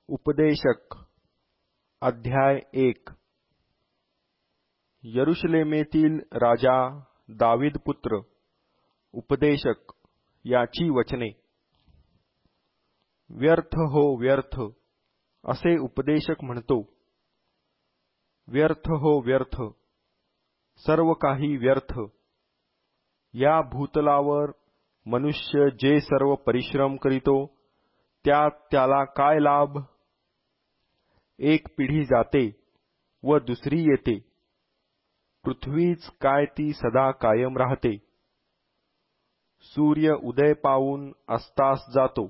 उपदेशक अध्याय 1 यरुशलेमेतील राजा दावीद पुत्र उपदेशक याची वचने। व्यर्थ हो व्यर्थ असे उपदेशक म्हणतो। व्यर्थ हो व्यर्थ, सर्व काही व्यर्थ। या भूतलावर मनुष्य जे सर्व परिश्रम करीतो त्यात त्याला काय लाभ? एक पिढी जाते व दुसरी येते, पृथ्वीच काय ती सदा कायम राहते। सूर्य उदय पावून अस्तास जातो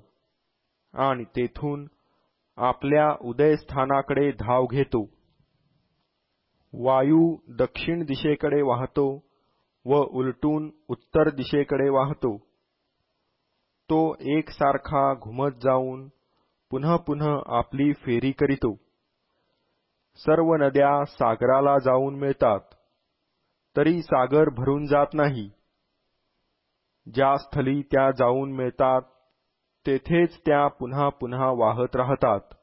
आणि तेथून आपल्या उदयस्थानाकडे धाव घेतो। वायू दक्षिण दिशेकडे वाहतो व उलटून उत्तर दिशेकडे वाहतो। तो एकसारखा घुमत जाऊन पुन्हा पुन्हा आपली फेरी करीतो। सर्व नद्या सागराला जाऊन मिळतात, तरी सागर भरून जात नाही। ज्या स्थली त्या जाऊन मिळतात तेथेच त्या पुन्हा पुन्हा वाहत राहतात।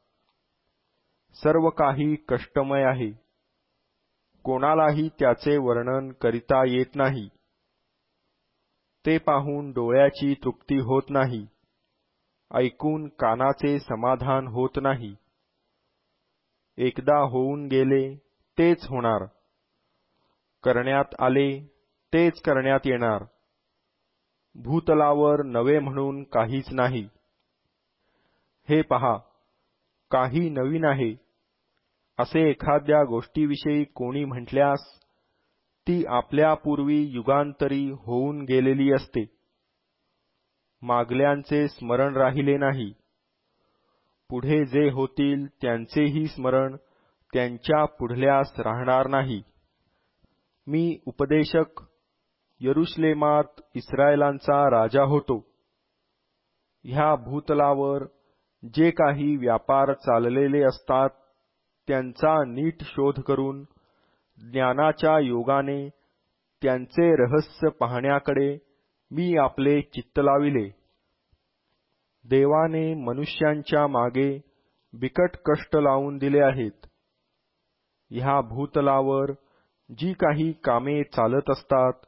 सर्व काही कष्टमय आहे, कोणालाही त्याचे वर्णन करिता येत नाही। ते पाहून डोळ्याची तृप्ती होत नाही, ऐकून कानाचे समाधान होत नाही। एकदा होऊन गेले तेच होणार, करण्यात आले तेच करण्यात येणार। भूतलावर नवे म्हणून काहीच नाही। हे पहा, काही नवीन आहे असे एखाद्या गोष्टीविषयी कोणी म्हटल्यास ती आपल्यापूर्वी युगांतरी होऊन गेलेली असते। मागल्यांचे स्मरण राहिले नाही, पुढे जे होतील त्यांचेही स्मरण त्यांच्या पुढल्यास राहणार नाही। मी उपदेशक यरुशलेमात इस्रायलांचा राजा होतो। ह्या भूतलावर जे काही व्यापार चाललेले असतात त्यांचा नीट शोध करून ज्ञानाच्या योगाने त्यांचे रहस्य पाहण्याकडे मी आपले चित्त लाविले। देवाने मनुष्यांच्या मागे बिकट कष्ट लावून दिले आहेत। ह्या भूतलावर जी काही कामे चालत असतात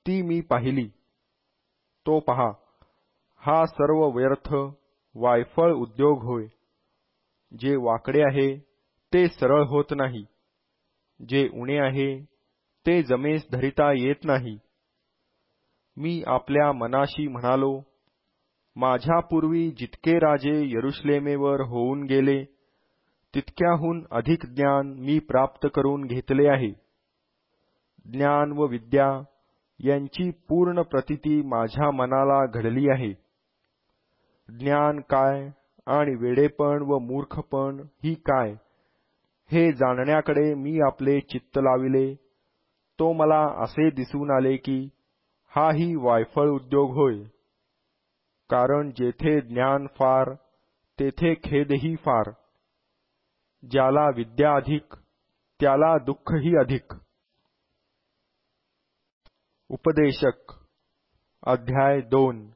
ती मी पाहिली। तो पहा, हा सर्व व्यर्थ वायफळ उद्योग होय। जे वाकडे आहे ते सरळ होत नाही, जे उणे आहे ते जमेस धरिता येत नाही। मी आपल्या मनाशी म्हणालो, माझ्यापूर्वी जितके राजे यरुशलेमेवर होऊन गेले तितक्याहून अधिक ज्ञान मी प्राप्त करून घेतले आहे। ज्ञान व विद्या यांची पूर्ण प्रतीती माझ्या मनाला घडली आहे। ज्ञान काय आणि वेडेपण व मूर्खपण ही काय हे जाणण्याकडे मी आपले चित्त लाविले, तो मला असे दिसून आले की हाही वायफळ उद्योग होय। कारण जेथे ज्ञान फार तेथे खेदही फार। ज्याला विद्या अधिक त्याला दुःखही अधिक। उपदेशक अध्याय 2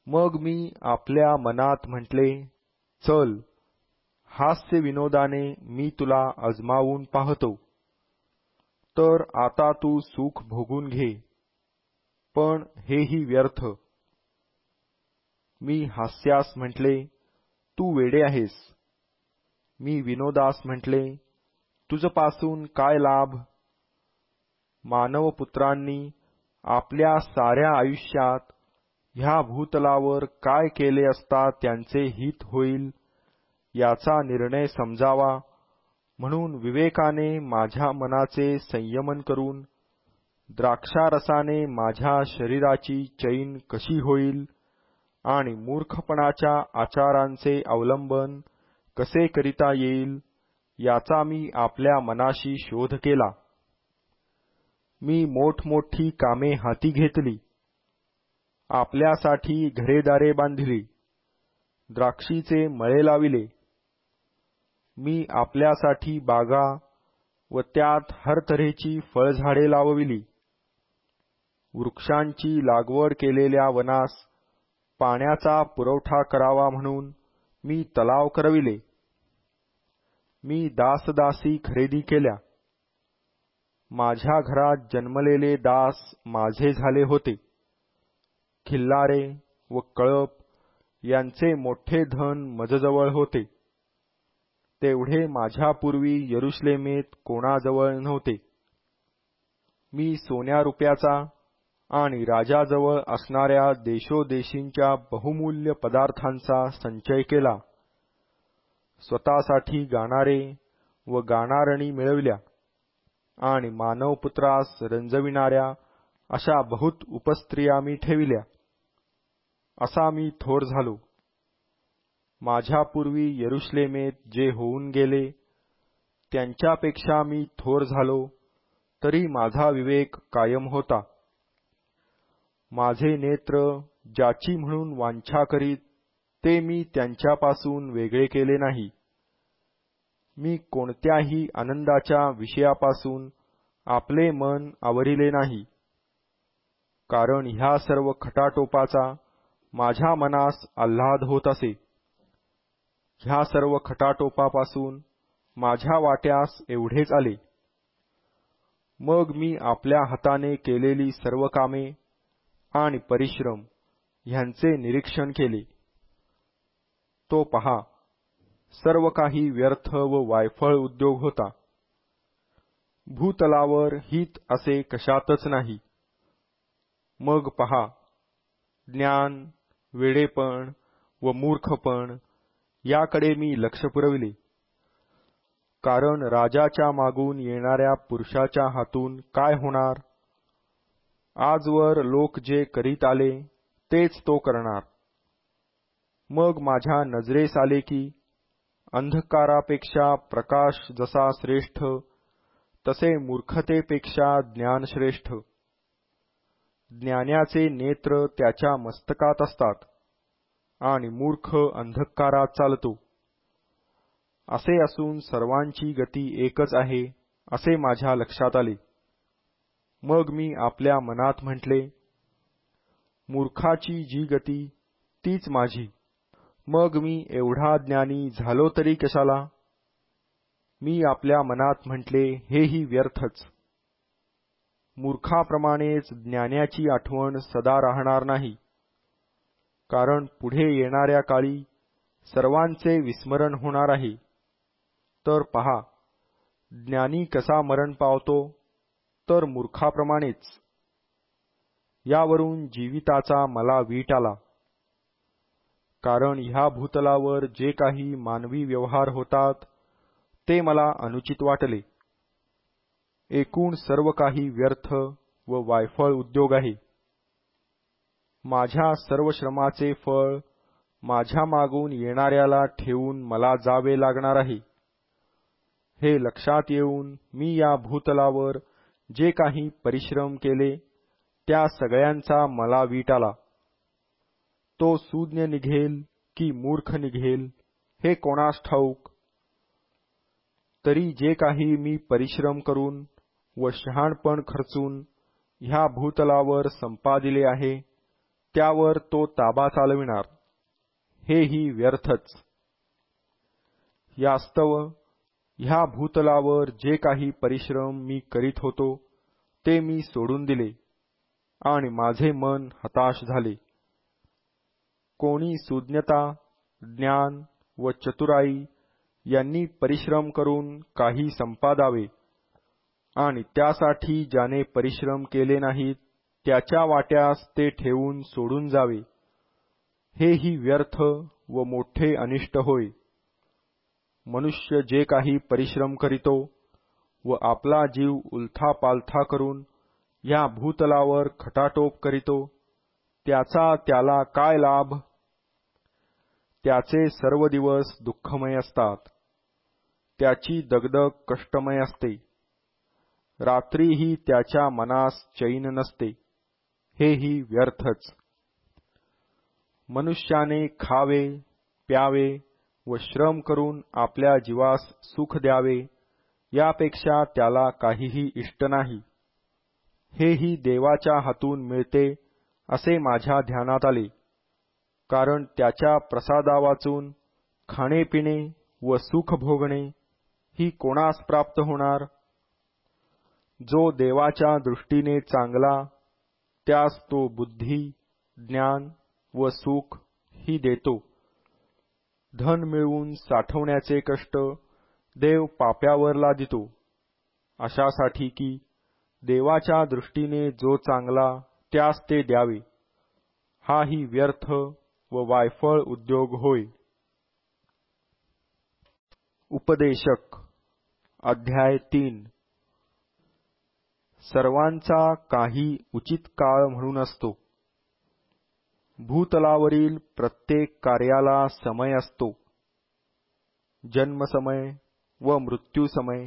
मग मी आपल्या मनात म्हटले, चल, हास्य विनोदाने मी तुला आजमावून पाहतो। तर आता तू सुख भोगून घे, पण हेही व्यर्थ। मी हास्यास म्हटले, तू वेडे आहेस। मी विनोदास म्हटले, तुझपासून काय लाभ? मानवपुत्रांनी आपल्या साऱ्या आयुष्यात ह्या भूतलावर काय केले असता त्यांचे हित होईल याचा निर्णय समजावा म्हणून विवेकाने माझ्या मनाचे संयमन करून द्राक्षारसाने माझ्या शरीराची चैन कशी होईल आणि मूर्खपणाच्या आचारांचे अवलंबन कसे करिता येईल याचा मी आपल्या मनाशी शोध केला। मी मोठमोठी कामे हाती घेतली, आपल्यासाठी घरेदारे बांधिली, द्राक्षीचे मळे लाविले। मी आपल्यासाठी बागा व त्यात हर तऱ्हेची फळझाडे लावविली। वृक्षांची लागवड केलेल्या वनास पाण्याचा पुरवठा करावा म्हणून मी तलाव करविले. मी दासदासी खरेदी केल्या. माझ्या घरात जन्मलेले दास माझे झाले होते. खिल्लारे व कळप यांचे मोठे धन मजजवळ होते. तेवढे माझ्यापूर्वी यरुशलेमेत कोणाजवळ नव्हते. मी सोन्या रुपयाचा आणि राजाजवळ असणाऱ्या देशोदेशींच्या बहुमूल्य पदार्थांचा संचय केला. स्वतःसाठी गाणारे व गाणारणी मिळविल्या आणि मानवपुत्रास रंजविणाऱ्या अशा बहुत उपस्त्रिया मी ठेविल्या. असा मी थोर झालो. माझ्यापूर्वी यरुशलेमेत जे होऊन गेले त्यांच्यापेक्षा मी थोर झालो, तरी माझा विवेक कायम होता. माझे नेत्र ज्याची म्हणून वांछा करीत ते मी त्यांच्यापासून वेगळे केले नाही. मी कोणत्याही आनंदाच्या विषयापासून आपले मन आवरिले नाही, कारण ह्या सर्व खटाटोपाचा माझ्या मनास आल्हाद होत असे. ह्या सर्व खटाटोपापासून माझ्या वाट्यास एवढेच आले. मग मी आपल्या हाताने केलेली सर्व कामे आणि परिश्रम ह्यांचे निरीक्षण केले. तो पहा, सर्व काही व्यर्थ व वायफळ उद्योग होता. भूतलावर हित असे कशातच नाही. मग पहा, ज्ञान, वेडेपण व मूर्खपण याकडे मी लक्ष पुरविले. कारण राजाच्या मागून येणाऱ्या पुरुषाच्या हातून काय होणार? आजवर लोक जे करीत आले तेच तो करणार. मग माझ्या नजरेस आले की अंधकारापेक्षा प्रकाश जसा श्रेष्ठ, तसे मूर्खतेपेक्षा ज्ञान श्रेष्ठ. ज्ञानाचे नेत्र त्याच्या मस्तकात असतात आणि मूर्ख अंधकारात चालतो. असे असून सर्वांची गती एकच आहे असे माझ्या लक्षात आले. मग मी आपल्या मनात म्हटले, मूर्खाची जी गती तीच माझी. मग मी एवढा ज्ञानी झालो तरी कशाला? मी आपल्या मनात म्हटले, हेही व्यर्थच. मूर्खाप्रमाणेच ज्ञानाची आठवण सदा राहणार नाही, कारण पुढे येणाऱ्या काळी सर्वांचे विस्मरण होणार आहे. तर पहा, ज्ञानी कसा मरण पावतो, तर मूर्खाप्रमाणेच. यावरून जीविताचा मला वीट आला. कारण ह्या भूतलावर जे काही मानवी व्यवहार होतात ते मला अनुचित वाटले. एकूण सर्व काही व्यर्थ व वायफळ उद्योग आहे. माझ्या सर्व श्रमाचे फळ माझ्या मागून येणाऱ्याला ठेवून मला जावे लागणार आहे. हे लक्षात येऊन मी या भूतलावर जे काही परिश्रम केले त्या सगळ्यांचा मला वीट आला. तो सूज्ञ निघेल की मूर्ख निघेल हे कोणास ठाऊक. तरी जे काही मी परिश्रम करून व शहाणपण खर्चून ह्या भूतलावर संपादिले आहे त्यावर तो ताबा चालविणार, हेही व्यर्थच. यास्तव ह्या भूतलावर जे काही परिश्रम मी करीत होतो ते मी सोडून दिले आणि माझे मन हताश झाले. कोणी सुज्ञता, ज्ञान व चतुराई यांनी परिश्रम करून काही संपादावे आणि त्यासाठी ज्याने परिश्रम केले नाहीत त्याच्या वाट्यास ते ठेवून सोडून जावे, हेही व्यर्थ व मोठे अनिष्ट होय. मनुष्य जे काही परिश्रम करीतो व आपला जीव उलथापालथा करून या भूतलावर खटाटोप करीतो त्याचा त्याला काय लाभ? त्याचे सर्व दिवस दुःखमय असतात. त्याची दगदग कष्टमय असते. रात्रीही त्याच्या मनास चैन नसते, हेही व्यर्थच. मनुष्याने खावे, प्यावे व श्रम करून आपल्या जीवास सुख द्यावे यापेक्षा त्याला काहीही इष्ट नाही. हेही देवाच्या हातून मिळते असे माझ्या ध्यानात आले, कारण त्याच्या प्रसादावाचून खाणेपिणे व सुख भोगणे ही कोणास प्राप्त होणार? जो देवाच्या दृष्टीने चांगला, त्यास तो बुद्धी, ज्ञान व सुख ही देतो. धन मिळवून साठवण्याचे कष्ट देव पाप्यावर लादितो, अशासाठी की देवाच्या दृष्टीने जो चांगला त्यास ते द्यावे. हाही व्यर्थ व वायफळ उद्योग होय. उपदेशक अध्याय 3. सर्वांचा काही उचित काळ म्हणून असतो. भूतलावरील प्रत्येक कार्याला समय असतो. जन्मसमय व मृत्यूसमय,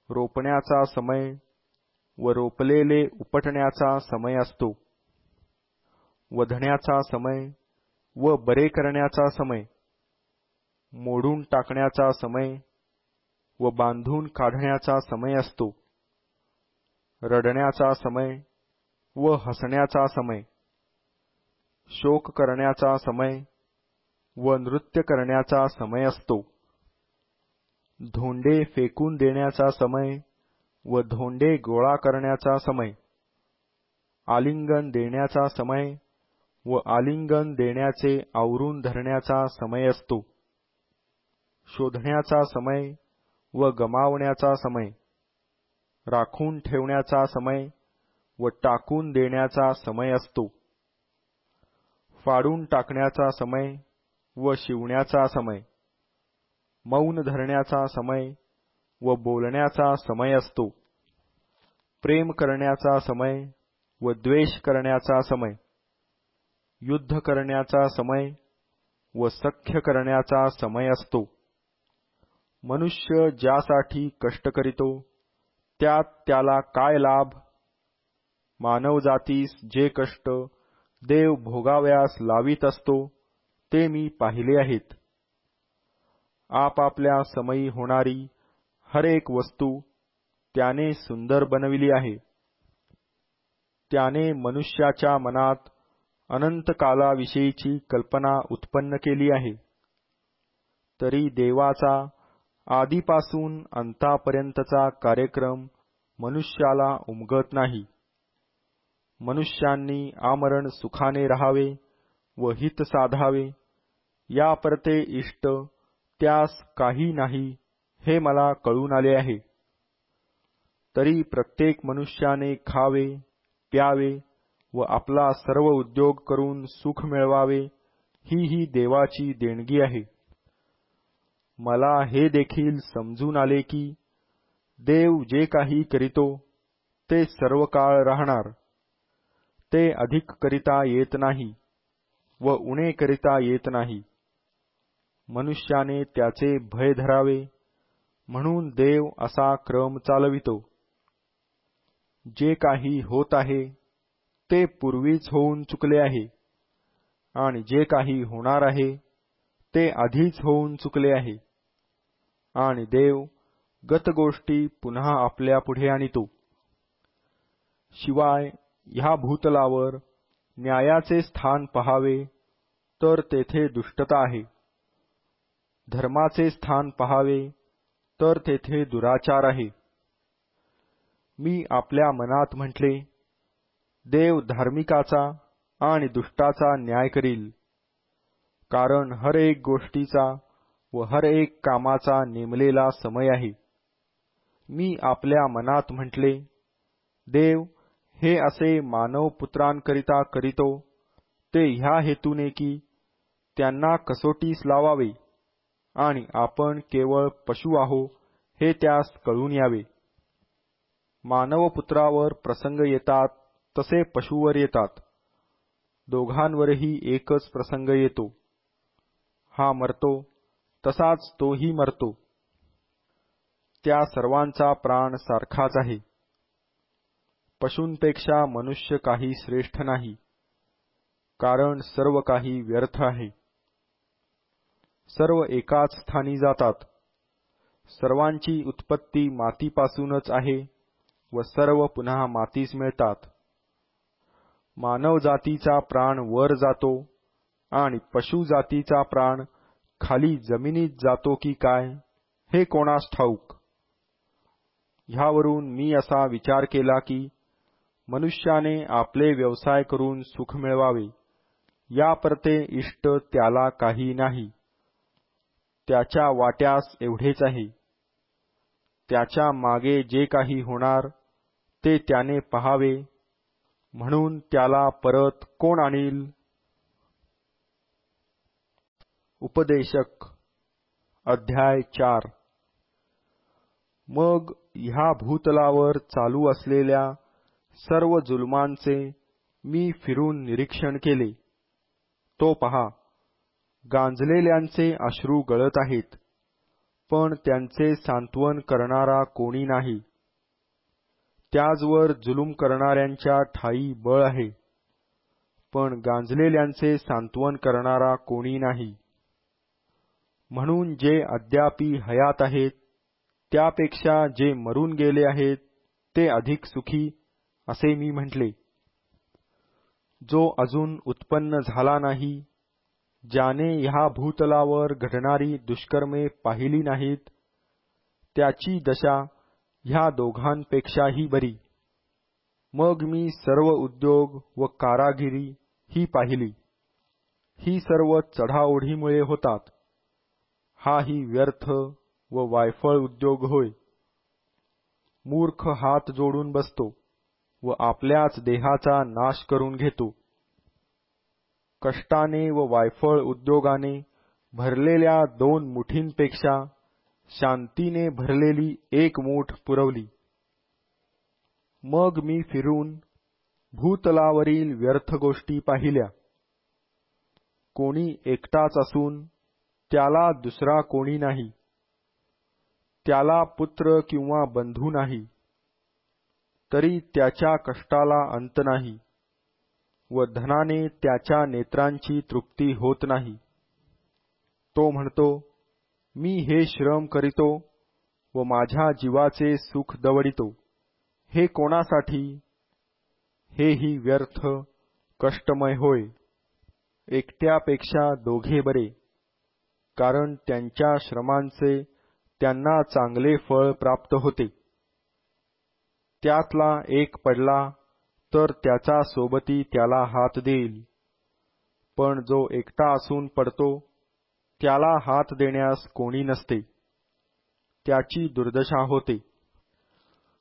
रोपण्याचा समय व रोपलेले उपटण्याचा समय असतो. वधण्याचा समय व बरे करण्याचा समय, मोडून टाकण्याचा समय व बांधून काढण्याचा समय असतो. रडण्याचा समय व हसण्याचा समय, शोक करण्याचा समय व नृत्य करण्याचा समय असतो. धोंडे फेकून देण्याचा समय व धोंडे गोळा करण्याचा समय, आलिंगन देण्याचा समय व आलिंगन देण्याचे आवरून धरण्याचा समय असतो. शोधण्याचा समय व गमावण्याचा समय, राखून ठेवण्याचा समय व टाकून देण्याचा समय असतो. फाडून टाकण्याचा समय व शिवण्याचा समय, मौन धरण्याचा समय व बोलण्याचा समय असतो. प्रेम करण्याचा समय व द्वेष करण्याचा समय, युद्ध करण्याचा समय व सख्य करण्याचा समय असतो. मनुष्य ज्यासाठी कष्ट करीतो त्यात त्याला काय लाभ? मानवजातीस जे कष्ट देव भोगाव्यास लावित असतो ते मी पाहिले आहेत. आपापल्या समयी होणारी हर एक वस्तू त्याने सुंदर बनविली आहे. त्याने मनुष्याच्या मनात अनंत कालाविषयीची कल्पना उत्पन्न केली आहे. तरी देवाचा आधीपासून अंतापर्यंतचा कार्यक्रम मनुष्याला उमगत नाही. मनुष्यांनी आमरण सुखाने राहावे व हित साधावे, यापरते इष्ट त्यास काही नाही हे मला कळून आले आहे. तरी प्रत्येक मनुष्याने खावे, प्यावे व आपला सर्व उद्योग करून सुख मिळवावे, ही देवाची देणगी आहे. मला हे देखील समजून आले की देव जे काही करीतो ते सर्व काळ राहणार. ते अधिक करिता येत नाही व उणे करिता येत नाही. मनुष्याने त्याचे भय धरावे म्हणून देव असा क्रम चालवितो. जे काही होत आहे ते पूर्वीच होऊन चुकले आहे आणि जे काही होणार आहे ते आधीच होऊन चुकले आहे. आणि देव गत गोष्टी पुन्हा आपल्या पुढे आणितो. शिवाय ह्या भूतलावर न्यायाचे स्थान पहावे तर तेथे दुष्टता आहे. धर्माचे स्थान पहावे तर तेथे दुराचार आहे. मी आपल्या मनात म्हटले, देव धार्मिकाचा आणि दुष्टाचा न्याय करील, कारण हर एक गोष्टीचा व हर एक कामाचा नेमलेला समय आहे. मी आपल्या मनात म्हटले, देव हे असे मानवपुत्रांकरिता करीतो ते ह्या हेतूने की त्यांना कसोटीस लावावे आणि आपण केवळ पशु आहो हे त्यास कळून यावे. मानवपुत्रावर प्रसंग येतात तसे पशुवर येतात. दोघांवरही एकच प्रसंग येतो. हा मरतो तसाच तोही मरतो. त्या सर्वांचा प्राण सारखाच आहे. पशूंपेक्षा मनुष्य काही श्रेष्ठ नाही, कारण सर्व काही व्यर्थ आहे. सर्व एकाच स्थानी जातात. सर्वांची उत्पत्ती मातीपासूनच आहे व सर्व पुन्हा मातीस मिळतात. मानव जातीचा प्राण वर जातो आणि पशु जातीचा प्राण खाली जमिनीत जातो की काय हे कोणास ठाऊक. ह्यावरून मी असा विचार केला की मनुष्याने आपले व्यवसाय करून सुख मिळवावे, यापरते इष्ट त्याला काही नाही. त्याच्या वाट्यास एवढेच आहे. त्याच्या मागे जे काही होणार ते त्याने पहावे, म्हणून त्याला परत कोण आणील. उपदेशक अध्याय 4. मग ह्या भूतलावर चालू असलेल्या सर्व जुलमांचे मी फिरून निरीक्षण केले. तो पहा, गांजलेल्यांचे अश्रू गळत आहेत, पण त्यांचे सांत्वन करणारा कोणी नाही. त्याचवर जुलूम करणाऱ्यांच्या ठायी बळ आहे, पण गांजलेल्यांचे सांत्वन करणारा कोणी नाही. म्हणून जे अद्यापि हयात आहेत त्यापेक्षा जे मरून गेले आहेत ते अधिक सुखी, असे मी म्हटले. जो अजून उत्पन्न झाला नाही, ज्याने ह्या भूतलावर घडणारी दुष्कर्मे पाहिली नाहीत, त्याची दशा ह्या दोघांपेक्षाही बरी. मग मी सर्व उद्योग व कारागिरी ही पाहिली. ही सर्व चढाओढीमुळे होतात. हाही व्यर्थ व वायफळ उद्योग होय. मूर्ख हात जोडून बसतो व आपल्याच देहाचा नाश करून घेतो. कष्टाने व वायफळ उद्योगाने भरलेल्या 2 मुठींपेक्षा शांतीने भरलेली 1 मूठ पुरवली. मग मी फिरून भूतलावरील व्यर्थ गोष्टी पाहिल्या. कोणी एकटाच असून त्याला दुसरा कोणी नाही. त्याला पुत्र किंवा बंधू नाही, तरी त्याच्या कष्टाला अंत नाही व धनाने त्याच्या नेत्रांची तृप्ती होत नाही. तो म्हणतो, मी हे श्रम करीतो व माझ्या जीवाचे सुख दवडितो, हे कोणासाठी? हेही व्यर्थ कष्टमय होय. एकट्यापेक्षा दोघे बरे, कारण त्यांच्या श्रमांचे त्यांना चांगले फळ प्राप्त होते. त्यातला एक पडला तर त्याचा सोबती त्याला हात देईल, पण जो एकटा असून पडतो त्याला हात देण्यास कोणी नसते. त्याची दुर्दशा होते.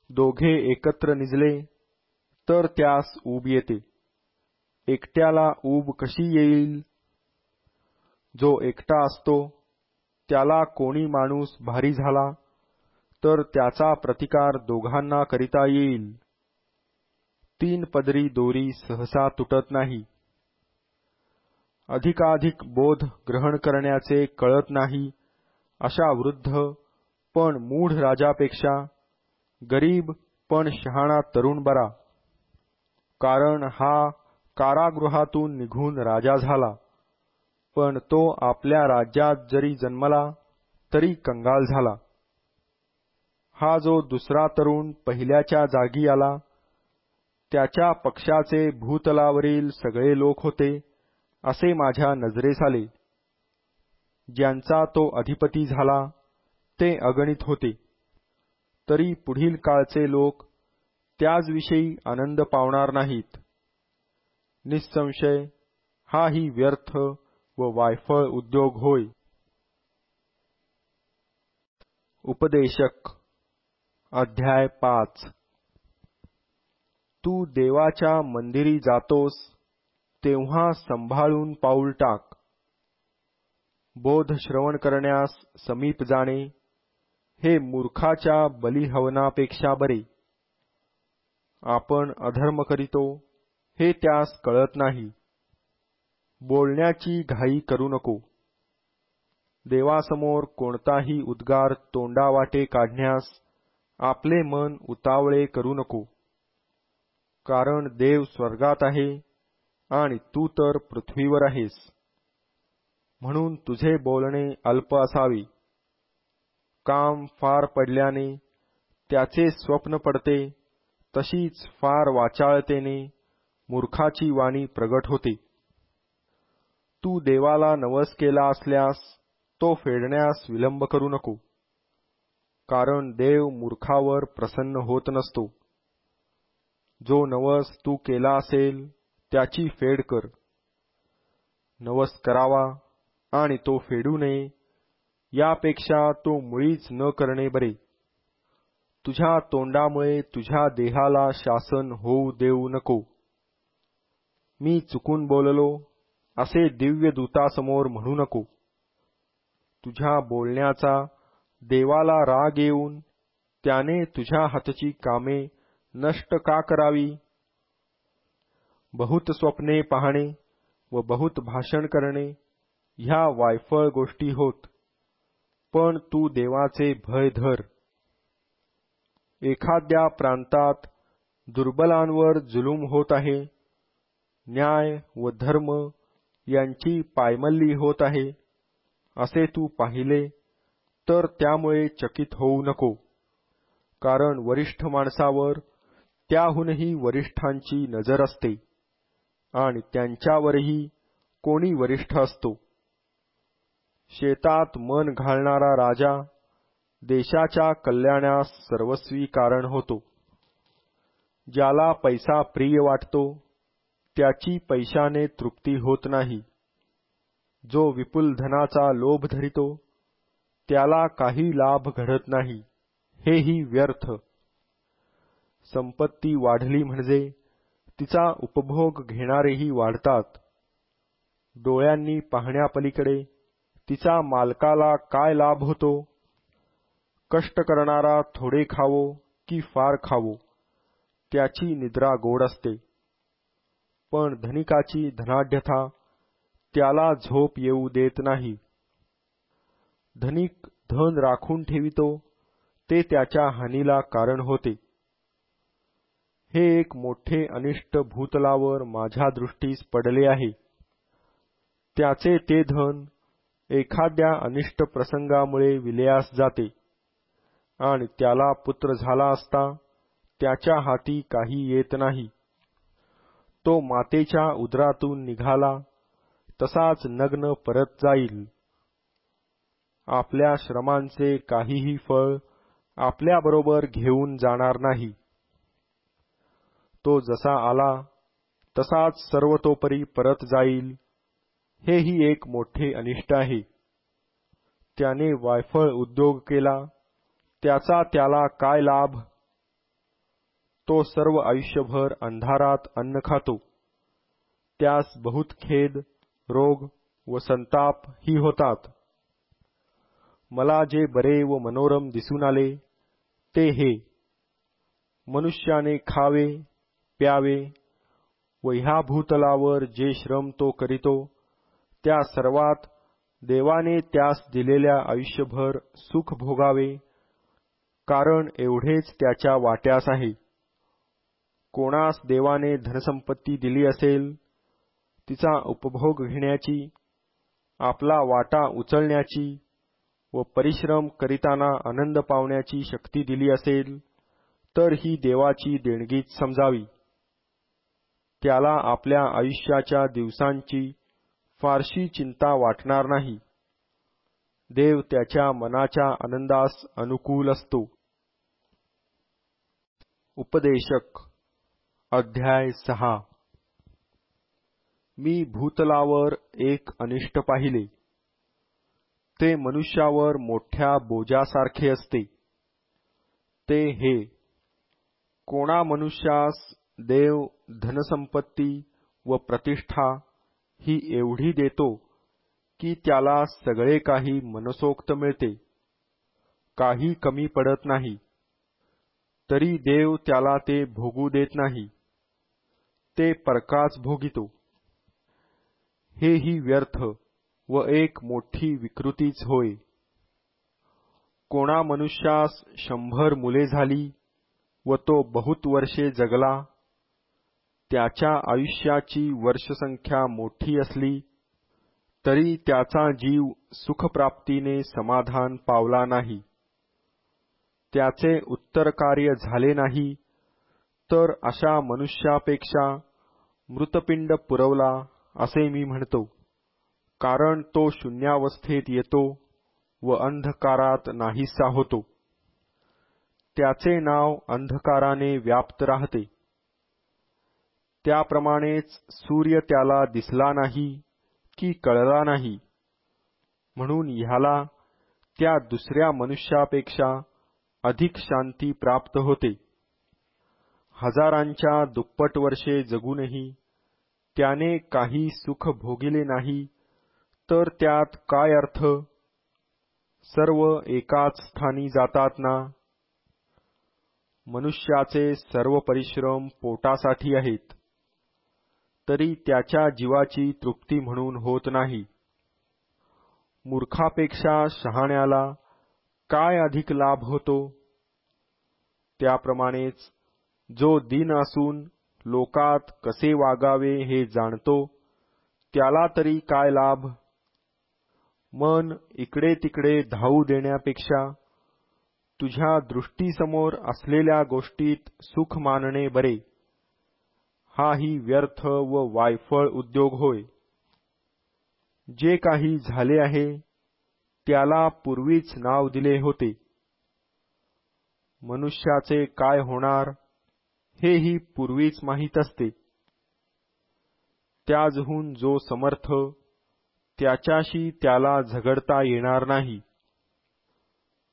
दोघे एकत्र निजले तर त्यास ऊब येते. एकट्याला ऊब कशी येईल? जो एकटा असतो त्याला कोणी माणूस भारी झाला तर त्याचा प्रतिकार दोघांना करिता येईल. 3 पदरी दोरी सहसा तुटत नाही. अधिकाधिक बोध ग्रहण करण्याचे कळत नाही अशा वृद्ध पण मूढ राजापेक्षा गरीब पण शहाणा तरुण बरा. कारण हा कारागृहातून निघून राजा झाला, पण तो आपल्या राज्यात जरी जन्मला तरी कंगाल झाला. हा जो दुसरा तरुण पहिल्याच्या जागी आला, त्याच्या पक्षाचे भूतलावरील सगळे लोक होते असे माझ्या नजरेस आले. ज्यांचा तो अधिपती झाला ते अगणित होते. तरी पुढील काळचे लोक त्याचविषयी आनंद पावणार नाहीत. निसंशय हाही व्यर्थ व वायफळ उद्योग होय. उपदेशक अध्याय 5. तू देवाच्या मंदिरी जातोस तेव्हा संभाळून पाऊल टाक. बोध श्रवण करण्यास समीप जाणे हे मूर्खाच्या बलिहवनापेक्षा बरे. आपण अधर्म करीतो हे त्यास कळत नाही. बोलण्याची घाई करू नको. देवासमोर कोणताही उद्गार तोंडावाटे काढण्यास आपले मन उतावळे करू नको. कारण देव स्वर्गात आहे आणि तू तर पृथ्वीवर आहेस. म्हणून तुझे बोलणे अल्प असावे. काम फार पडल्याने त्याचे स्वप्न पडते, तशीच फार वाचाळतेने मूर्खाची वाणी प्रगट होते. तू देवाला नवस केला असल्यास तो फेडण्यास विलंब करू नको, कारण देव मूर्खावर प्रसन्न होत नसतो. जो नवस तू केला असेल त्याची फेड कर. नवस करावा आणि तो फेडू नये यापेक्षा तो मुळीच न करणे बरे. तुझ्या तोंडामुळे तुझ्या देहाला शासन होऊ देऊ नको. मी चुकून बोललो असे दिव्य दूतासमोर म्हणू नको. तुझ्या बोलण्याचा देवाला राग येऊन त्याने तुझ्या हातची कामे नष्ट का करावी. बहुत स्वप्ने पाहणे व बहुत भाषण करणे ह्या वायफळ गोष्टी होत, पण तू देवाचे भय धर. एखाद्या प्रांतात दुर्बलांवर जुलूम होत आहे, न्याय व धर्म यांची पायमल्ली होत आहे असे तू पाहिले तर त्यामुळे चकित होऊ नको, कारण वरिष्ठ माणसावर त्याहूनही वरिष्ठांची नजर असते आणि त्यांच्यावरही कोणी वरिष्ठ असतो. शेतात मन घालणारा राजा देशाच्या कल्याणास सर्वस्वी कारण होतो. ज्याला पैसा प्रिय वाटतो त्याची पैशाने तृप्ती होत नाही. जो विपुल धनाचा लोभ धरितो त्याला काही लाभ घडत नाही, हेही व्यर्थ. संपत्ती वाढली म्हणजे तिचा उपभोग घेणारेही वाढतात. डोळ्यांनी पाहण्यापलीकडे तिचा मालकाला काय लाभ होतो. कष्ट करणारा थोडे खावो की फार खावो त्याची निद्रा गोड असते, पण धनिकाची धनाढ्यता त्याला झोप येऊ देत नाही. धनिक धन राखून ठेवितो ते त्याच्या हानीला कारण होते. हे एक मोठे अनिष्ट भूतलावर माझ्या दृष्टीस पडले आहे. त्याचे ते धन एखाद्या अनिष्ट प्रसंगामुळे विलयास जाते आणि त्याला पुत्र झाला असता त्याच्या हाती काही येत नाही. तो मातेच्या उदरातून निघाला तसाच नग्न परत जाईल. आपल्या श्रमांचे काहीही फळ आपल्याबरोबर घेऊन जाणार नाही. तो जसा आला तसाच सर्वतोपरी परत जाईल, हेही एक मोठे अनिष्ट आहे. त्याने वायफळ उद्योग केला त्याचा त्याला काय लाभ. तो सर्व आयुष्यभर अंधारात अन्न खातो, त्यास बहुत खेद, रोग व संताप ही होतात. मला जे बरे व मनोरम दिसून आले ते हे: मनुष्याने खावे प्यावे व ह्या भूतलावर जे श्रम तो करीतो त्या सर्वात देवाने त्यास दिलेल्या आयुष्यभर सुख भोगावे, कारण एवढेच त्याच्या वाट्यास आहे. कोणास देवाने धनसंपत्ती दिली असेल तिचा उपभोग घेण्याची, आपला वाटा उचलण्याची व परिश्रम करीताना आनंद पावण्याची शक्ती दिली असेल तर ही देवाची देणगीच समजावी. त्याला आपल्या आयुष्याच्या दिवसांची फारशी चिंता वाटणार नाही. देव त्याच्या मनाच्या आनंदास अनुकूल असतो. उपदेशक अध्याय 6. मी भूतलावर एक अनिष्ट पाहिले. ते मनुष्यावर मोठ्या बोजासारखे असते. ते हे: कोणा मनुष्यास देव धनसंपत्ती व प्रतिष्ठा ही एवढी देतो की त्याला सगळे काही मनसोक्त मिळते, काही कमी पडत नाही, तरी देव त्याला ते भोगू देत नाही. ते परकाच भोगितो. हेही व्यर्थ व एक मोठी विकृतीच होय. कोणा मनुष्यास 100 मुले झाली व तो बहुत वर्षे जगला, त्याच्या आयुष्याची वर्षसंख्या मोठी असली तरी त्याचा जीव सुखप्राप्तीने समाधान पावला नाही. त्याचे उत्तर कार्य झाले नाही तर अशा मनुष्यापेक्षा मृतपिंड पुरवला असे मी म्हणतो, कारण तो शून्यावस्थेत येतो व अंधकारात नाहीसा होतो. त्याचे नाव अंधकाराने व्याप्त राहते. त्याप्रमाणेच सूर्य त्याला दिसला नाही की कळला नाही, म्हणून ह्याला त्या दुसऱ्या मनुष्यापेक्षा अधिक शांती प्राप्त होते. हजारांच्या दुप्पट वर्षे जगूनही त्याने काही सुख भोगिले नाही, तर त्यात काय अर्थ? सर्व एकाच स्थानी जातात ना. मनुष्याचे सर्व परिश्रम पोटासाठी आहेत, तरी त्याच्या जीवाची तृप्ती म्हणून होत नाही. मूर्खापेक्षा शहाण्याला काय अधिक लाभ होतो? त्याप्रमाणेच जो दीन असून लोकात कसे वागावे हे जाणतो, त्याला तरी काय लाभ? मन इकडे तिकडे धावू देण्यापेक्षा तुझ्या दृष्टीसमोर असलेल्या गोष्टीत सुख मानणे बरे. हाही व्यर्थ व वायफळ उद्योग होय. जे काही झाले आहे त्याला पूर्वीच नाव दिले होते. मनुष्याचे काय होणार हेही पूर्वीच माहीत असते. त्याजहून जो समर्थ, त्याच्याशी त्याला झगडता येणार नाही.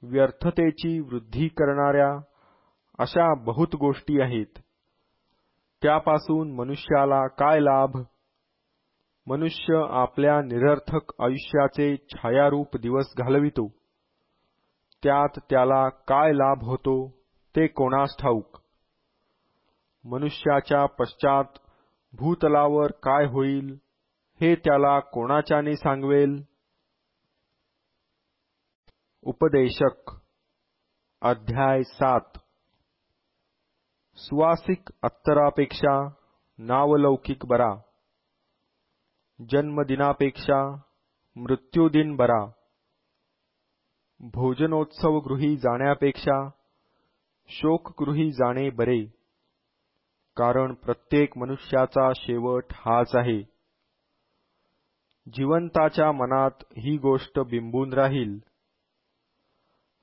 व्यर्थतेची वृद्धी करणाऱ्या अशा बहुत गोष्टी आहेत. त्यापासून मनुष्याला काय लाभ? मनुष्य आपल्या निरर्थक आयुष्याचे छायारूप दिवस घालवितो. त्यात त्याला काय लाभ होतो ते कोणास ठाऊक. मनुष्याच्या पश्चात भूतलावर काय होईल हे त्याला कोणाच्याने सांगवेल? उपदेशक अध्याय 7. सुवासिक अत्तरापेक्षा नावलौकिक बरा. जन्मदिनापेक्षा मृत्यूदिन बरा. भोजनोत्सवगृही जाण्यापेक्षा शोकगृही जाणे बरे, कारण प्रत्येक मनुष्याचा शेवट हाच आहे. जिवंताच्या मनात ही गोष्ट बिंबून राहील.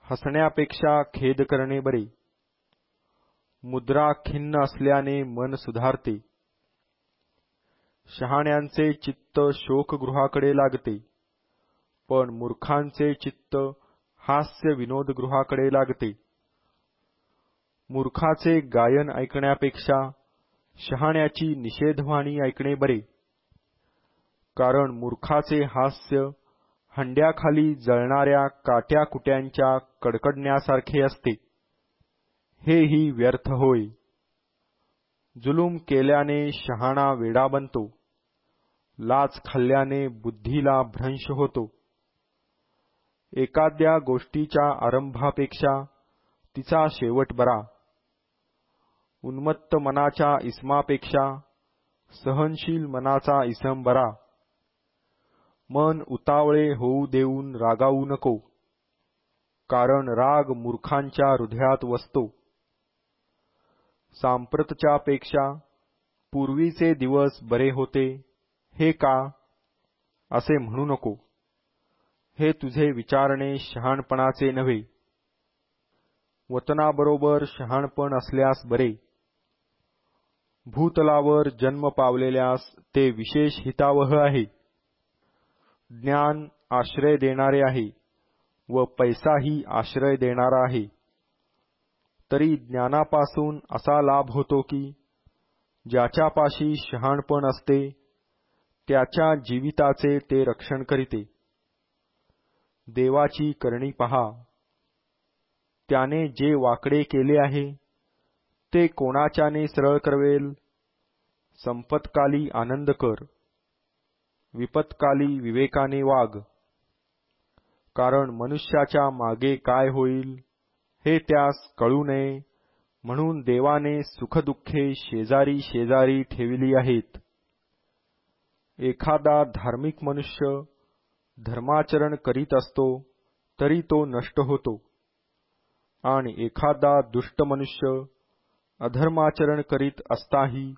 हसण्यापेक्षा खेद करणे बरे. मुद्रा खिन्न असल्याने मन सुधारते. शहाण्यांचे चित्त शोकगृहाकडे लागते, पण मूर्खांचे चित्त हास्य विनोदगृहाकडे लागते. मूर्खाचे गायन ऐकण्यापेक्षा शहाण्याची निषेधवाणी ऐकणे बरे, कारण मूर्खाचे हास्य हंड्याखाली जळणाऱ्या काट्याकुट्यांच्या कडकडण्यासारखे असते. हेही व्यर्थ होय. जुलूम केल्याने शहाणा वेडा बनतो. लाच खाल्ल्याने बुद्धीला भ्रंश होतो. एखाद्या गोष्टीच्या आरंभापेक्षा तिचा शेवट बरा. उन्मत्त मनाच्या इसमापेक्षा सहनशील मनाचा इसम बरा. मन उतावळे होऊ देऊन रागावू नको, कारण राग मूर्खांच्या हृदयात वसतो. सांप्रतच्या पेक्षा पूर्वीचे दिवस बरे होते हे का, असे म्हणू नको. हे तुझे विचारणे शहाणपणाचे नव्हे. वतनाबरोबर शहाणपण असल्यास बरे. भूतलावर जन्म पावलेल्यास ते विशेष हितावह आहे. ज्ञान आश्रय देणारे आहे व पैसाही आश्रय देणारा आहे. तरी ज्ञानापासून असा लाभ होतो की ज्याच्यापाशी शहाणपण असते त्याच्या जीविताचे ते रक्षण करीते. देवाची करणी पहा. त्याने जे वाकडे केले आहे ते कोणाच्याने सरळ करवेल? संपत्काली आनंद कर, विपत्काली विवेकाने वाग. कारण मनुष्याच्या मागे काय होईल हे त्यास कळू नये, म्हणून देवाने सुखदुःखे शेजारी शेजारी ठेविली आहेत. एखादा धार्मिक मनुष्य धर्माचरण करीत असतो तरी तो नष्ट होतो, आणि एखादा दुष्ट मनुष्य अधर्माचरण करीत असताही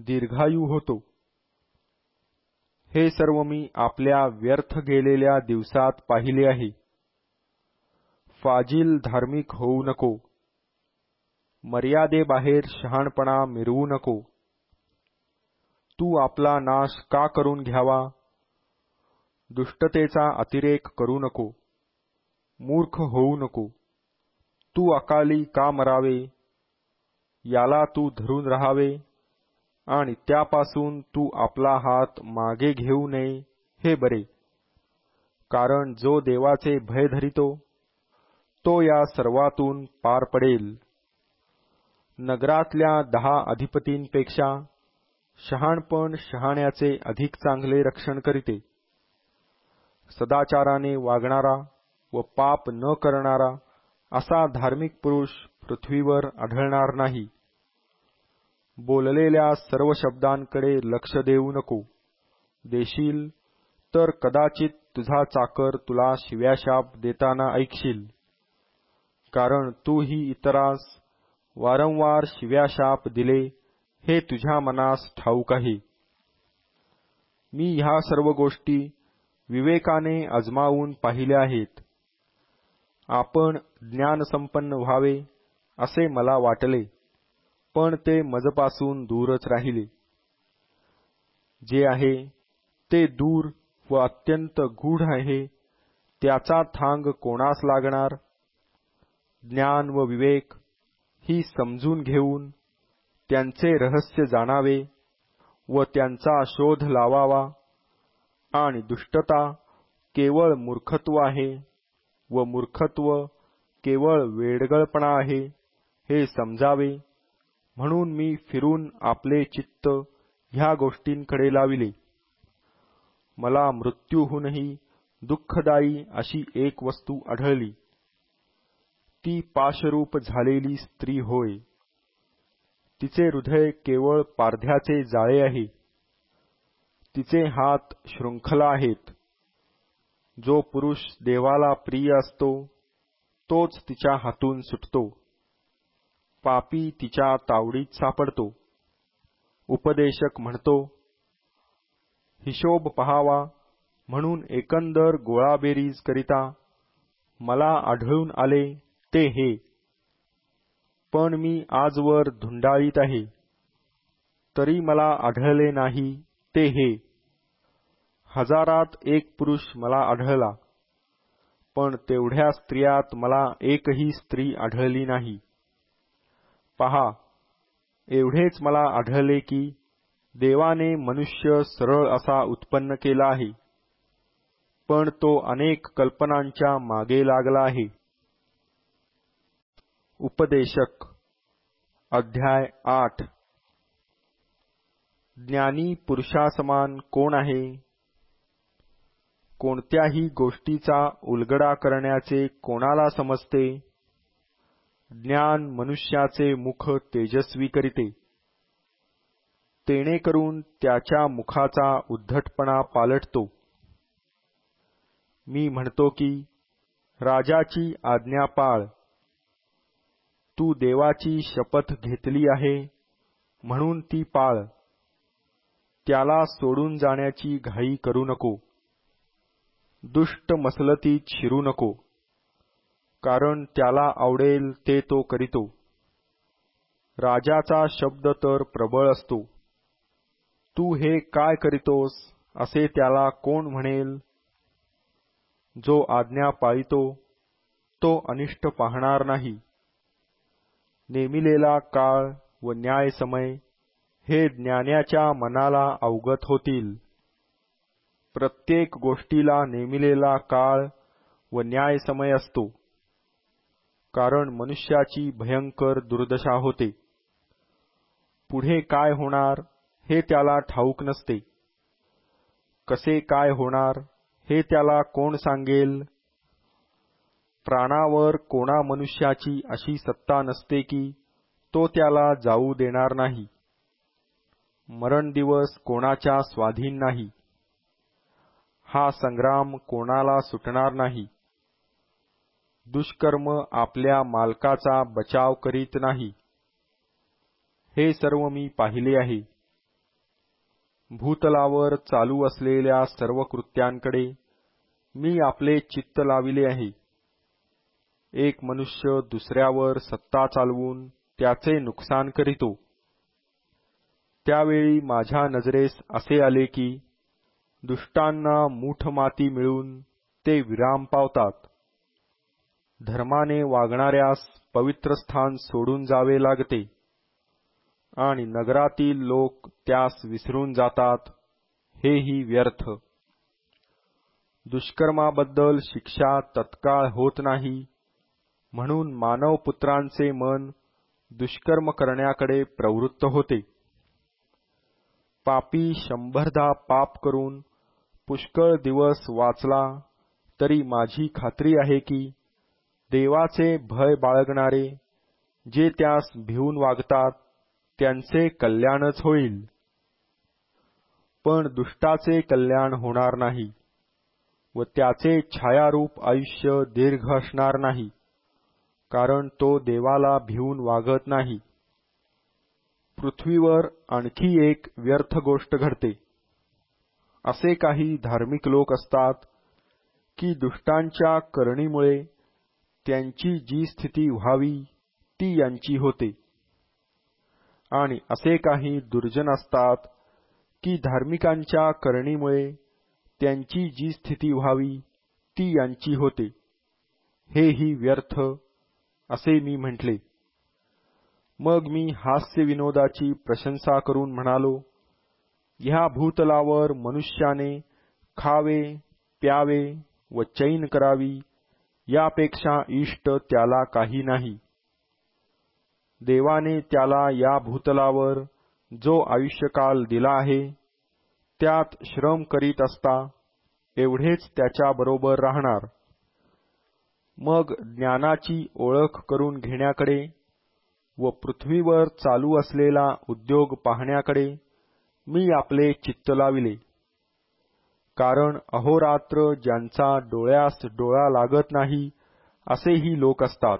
दीर्घायू होतो. हे सर्व मी आपल्या व्यर्थ गेलेल्या दिवसात पाहिले आहे. फाजील धार्मिक होऊ नको. मर्यादेबाहेर शहाणपणा मिरवू नको. तू आपला नाश का करून घ्यावा? दुष्टतेचा अतिरेक करू नको. मूर्ख होऊ नको. तू अकाली का मरावे? याला तू धरून राहावे आणि त्यापासून तू आपला हात मागे घेऊ नये हे बरे. कारण जो देवाचे भय धरितो तो या सर्वातून पार पडेल. नगरातल्या 10 अधिपतींपेक्षा शहाणपण शहाण्याचे अधिक चांगले रक्षण करीते. सदाचाराने वागणारा व पाप न करणारा असा धार्मिक पुरुष पृथ्वीवर आढळणार नाही. बोललेल्या सर्व शब्दांकडे लक्ष देऊ नको. देशील तर कदाचित तुझा चाकर तुला शिव्याशाप देताना ऐकशील. कारण तूही इतरास वारंवार शिव्याशाप दिले हे तुझ्या मनास ठाऊक आहे. मी ह्या सर्व गोष्टी विवेकाने अजमावून पाहिल्या आहेत. आपण ज्ञानसंपन्न व्हावे असे मला वाटले, पण ते मजपासून दूरच राहिले. जे आहे ते दूर व अत्यंत गूढ आहे त्याचा थांग कोणास लागणार? ज्ञान व विवेक ही समजून घेऊन त्यांचे रहस्य जाणावे व त्यांचा शोध लावावा. आणि दुष्टता केवळ मूर्खत्व आहे व मूर्खत्व केवळ वेडगळपणा आहे हे समजावे म्हणून मी फिरून आपले चित्त ह्या गोष्टींकडे लाविले. मला मृत्यूहूनही दुःखदायी अशी एक वस्तू आढळली. ती पाशरूप झालेली स्त्री होय. तिचे हृदय केवळ पारध्याचे जाळे आहे. तिचे हात शृंखला आहेत. जो पुरुष देवाला प्रिय असतो तोच तिच्या हातून सुटतो. पापी तिच्या तावडीत सापडतो. उपदेशक म्हणतो, हिशोब पहावा म्हणून एकंदर गोळाबेरीज करिता मला आढळून आले ते हे. पण मी आजवर धुंडाळीत आहे, तरी मला आढळले नाही ते हे. हजारात एक पुरुष मला आढळला, पण तेवढ्या स्त्रियात मला एकही स्त्री आढळली नाही. पहा, एवढेच मला आढळले की देवाने मनुष्य सरळ असा उत्पन्न केला आहे, पण तो अनेक कल्पनांच्या मागे लागला आहे. उपदेशक अध्याय 8. ज्ञानी पुरुषासमान कोण आहे? कोणत्याही गोष्टीचा उलगडा करण्याचे कोणाला समजते? ज्ञान मनुष्याचे मुख तेजस्वी करीते. तेणेकरून त्याच्या मुखाचा उद्धटपणा पालटतो. मी म्हणतो की राजाची आज्ञा पाळ. तू देवाची शपथ घेतली आहे म्हणून ती पाळ. त्याला सोडून जाण्याची घाई करू नको. दुष्ट मसलतीत शिरू नको, कारण त्याला आवडेल ते तो करीतो. राजाचा शब्द तर प्रबळ असतो. तू हे काय करीतोस असे त्याला कोण म्हणेल? जो आज्ञा पाळितो तो अनिष्ट पाहणार नाही. नेमिलेला काळ व न्याय समय हे ज्ञानाच्या मनाला अवगत होतील. प्रत्येक गोष्टीला नेमिलेला काळ व न्याय समय असतो, कारण मनुष्याची भयंकर दुर्दशा होते. पुढे काय होणार हे त्याला ठाऊक नसते. कसे काय होणार हे त्याला कोण सांगेल? प्राणावर कोणा मनुष्याची अशी सत्ता नसते की तो त्याला जाऊ देणार नाही. मरण दिवस कोणाच्या स्वाधीन नाही. हा संग्राम कोणाला सुटणार नाही. दुष्कर्म आपल्या मालकाचा बचाव करीत नाही. हे सर्व मी पाहिले आहे. भूतलावर चालू असलेल्या सर्व कृत्यांकडे मी आपले चित्त लाविले आहे. एक मनुष्य दुसऱ्यावर सत्ता चालवून त्याचे नुकसान करीतो, त्यावेळी माझ्या नजरेस असे आले की दुष्टांना मूठ माती मिळून ते विराम पावतात. धर्माने वागणाऱ्यास पवित्र स्थान सोडून जावे लागते आणि नगरातील लोक त्यास विसरून जातात, हेही व्यर्थ. दुष्कर्माबद्दल शिक्षा तत्काळ होत नाही, म्हणून मानवपुत्रांचे मन दुष्कर्म करण्याकडे प्रवृत्त होते. पापी 100दा पाप करून पुष्कळ दिवस वाचला तरी माझी खात्री आहे की देवाचे भय बाळगणारे जे त्यास भिवून वागतात त्यांचे कल्याणच होईल. पण दुष्टाचे कल्याण होणार नाही व त्याचे छायारूप आयुष्य दीर्घ असणार नाही, कारण तो देवाला भिवून वागत नाही. पृथ्वीवर आणखी एक व्यर्थ गोष्ट घडते. असे काही धार्मिक लोक असतात की दुष्टांच्या करणीमुळे त्यांची जी स्थिती व्हावी ती यांची होते, आणि असे काही दुर्जन असतात की धार्मिकांच्या करणीमुळे त्यांची जी स्थिती व्हावी ती यांची होते. हेही व्यर्थ असे मी म्हटले. मग मी हास्यविनोदाची प्रशंसा करून म्हणालो, ह्या भूतलावर मनुष्याने खावे, प्यावे व चैन करावी यापेक्षा इष्ट त्याला काही नाही. देवाने त्याला या भूतलावर जो आयुष्यकाल दिला आहे त्यात श्रम करीत असता एवढेच त्याच्याबरोबर राहणार. मग ज्ञानाची ओळख करून घेण्याकडे व पृथ्वीवर चालू असलेला उद्योग पाहण्याकडे मी आपले चित्त लाविले, कारण अहोरात्र ज्यांचा डोळ्यास डोळा लागत नाही असेही लोक असतात.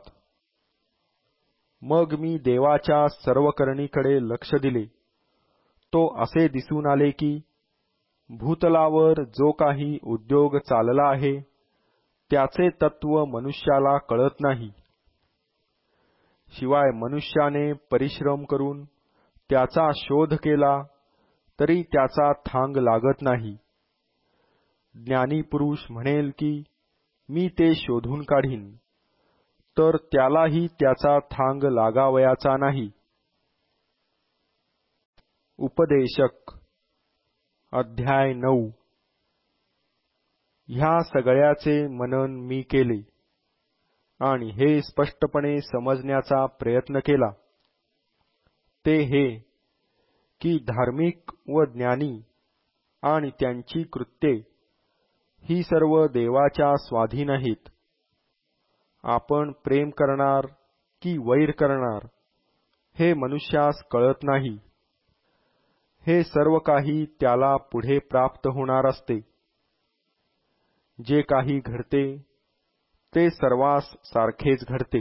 मग मी देवाच्या सर्व करणीकडे लक्ष दिले. तो असे दिसून आले की भूतलावर जो काही उद्योग चालला आहे त्याचे तत्व मनुष्याला कळत नाही. शिवाय मनुष्याने परिश्रम करून त्याचा शोध केला तरी त्याचा थांग लागत नाही. ज्ञानी पुरुष म्हणेल की मी ते शोधून काढीन, तर त्यालाही त्याचा थांग लागावयाचा नाही. उपदेशक अध्याय 9. ह्या सगळ्याचे मनन मी केले आणि हे स्पष्टपणे समजण्याचा प्रयत्न केला. ते हे की धार्मिक व ज्ञानी आणि त्यांची कृत्ये ही सर्व देवाच्या स्वाधीन आहेत. आपण प्रेम करणार की वैर करणार हे मनुष्यास कळत नाही. हे सर्व काही त्याला पुढे प्राप्त होणार असते. जे काही घडते ते सर्वांस सारखेच घडते.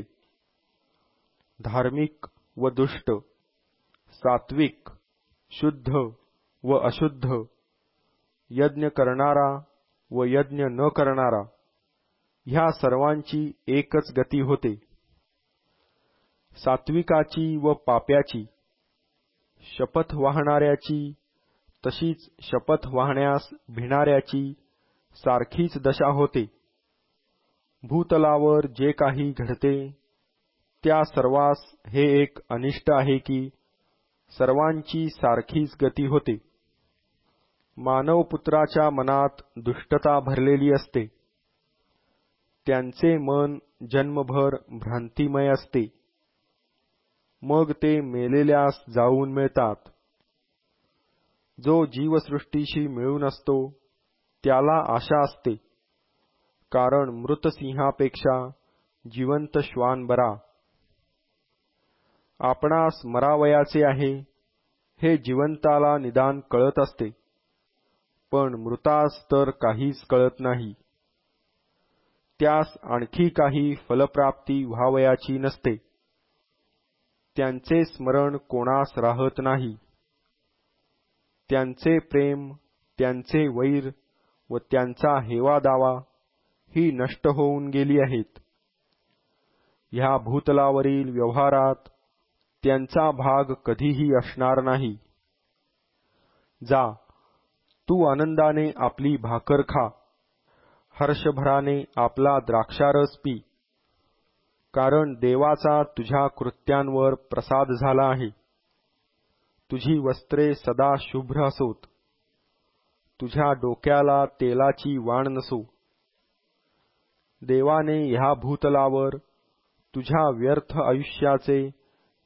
धार्मिक व दुष्ट, सात्विक, शुद्ध व अशुद्ध, यज्ञ करणारा व यज्ञ न करणारा ह्या सर्वांची एकच गती होते. सात्विकाची व पाप्याची, शपथ वाहणाऱ्याची तशीच शपथ वाहण्यास भिणाऱ्याची सारखीच दशा होते. भूतलावर जे काही घडते त्या सर्वांस हे एक अनिष्ट आहे की सर्वांची सारखीच गती होते. मानवपुत्राच्या मनात दुष्टता भरलेली असते. त्यांचे मन जन्मभर भ्रांतिमय असते. मग ते मेलेल्यास जाऊन मिळतात. जो जीवसृष्टीशी मिळून असतो त्याला आशा असते, कारण मृत सिंहापेक्षा जिवंत श्वान बरा. आपणास मरावयाचे आहे हे जिवंताला निदान कळत असते, पण मृतास तर काहीच कळत नाही. त्यास आणखी काही फलप्राप्ती व्हावयाची नसते. त्यांचे स्मरण कोणास राहत नाही. त्यांचे प्रेम, त्यांचे वैर व त्यांचा हेवा दावा ही नष्ट होऊन गेली आहेत. ह्या भूतलावरील व्यवहारात त्यांचा भाग कधीही असणार नाही. जा, तू आनंदाने आपली भाकर खा, हर्षभराने आपला द्राक्षारस पी, कारण देवाचा तुझ्या कृत्यांवर प्रसाद झाला आहे. तुझी वस्त्रे सदा शुभ्र असोत, तुझ्या डोक्याला तेलाची वाण नसो. देवाने ह्या भूतलावर तुझ्या व्यर्थ आयुष्याचे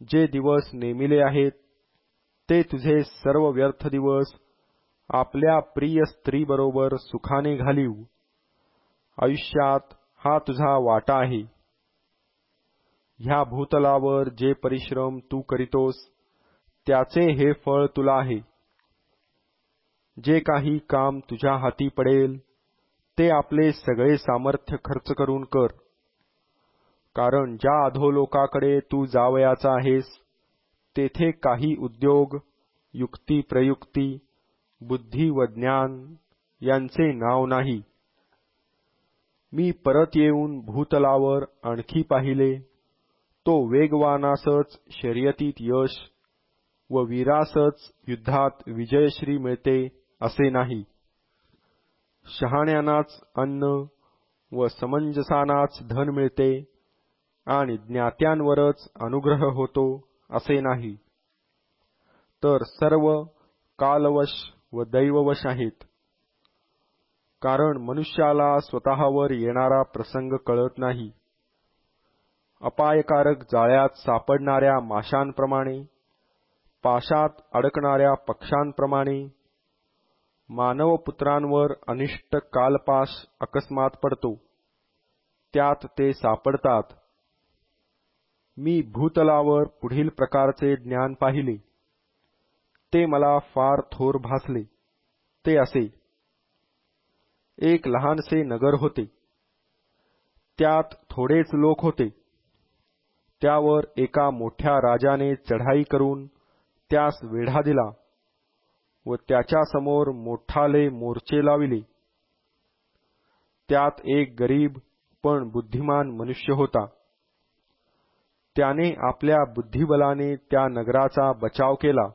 जे दिवस नेमिले आहेत, ते तुझे सर्व व्यर्थ दिवस आपल्या प्रिय स्त्रीबरोबर सुखाने घालीव. आयुष्यात हा तुझा वाटा आहे. ह्या भूतलावर जे परिश्रम तू करीतोस, त्याचे हे फळ तुला आहे. जे काही काम तुझ्या हाती पडेल, ते आपले सगळे सामर्थ्य खर्च करून कर, कारण ज्या अधोलोकाकडे तू जावयाचा आहेस, तेथे काही उद्योग, युक्ती प्रयुक्ती, बुद्धी व ज्ञान यांचे नाव नाही. मी परत येऊन भूतलावर आणखी पाहिले, तो वेगवानासच शर्यतीत यश व वीरासच युद्धात विजयश्री मिळते असे नाही. शहाण्यानाच अन्न व समंजसानाच धन मिळते आणि ज्ञात्यांवरच अनुग्रह होतो असे नाही, तर सर्व कालवश व दैववश आहेत. कारण मनुष्याला स्वतःवर येणारा प्रसंग कळत नाही. अपायकारक जाळ्यात सापडणाऱ्या माशांप्रमाणे, पाशात अडकणाऱ्या पक्ष्यांप्रमाणे मानवपुत्रांवर अनिष्ट कालपाश अकस्मात पडतो, त्यात ते सापडतात. मी भूतलावर पुढील प्रकारचे ज्ञान पाहिले, ते मला फार थोर भासले. ते असे: एक लहानसे नगर होते, त्यात थोडेच लोक होते. त्यावर एका मोठ्या राजाने चढाई करून त्यास वेढा दिला व त्याच्यासमोर मोठाले मोर्चे लाविले. त्यात एक गरीब पण बुद्धिमान मनुष्य होता. त्याने आपल्या बुद्धिबलाने त्या नगराचा बचाव केला,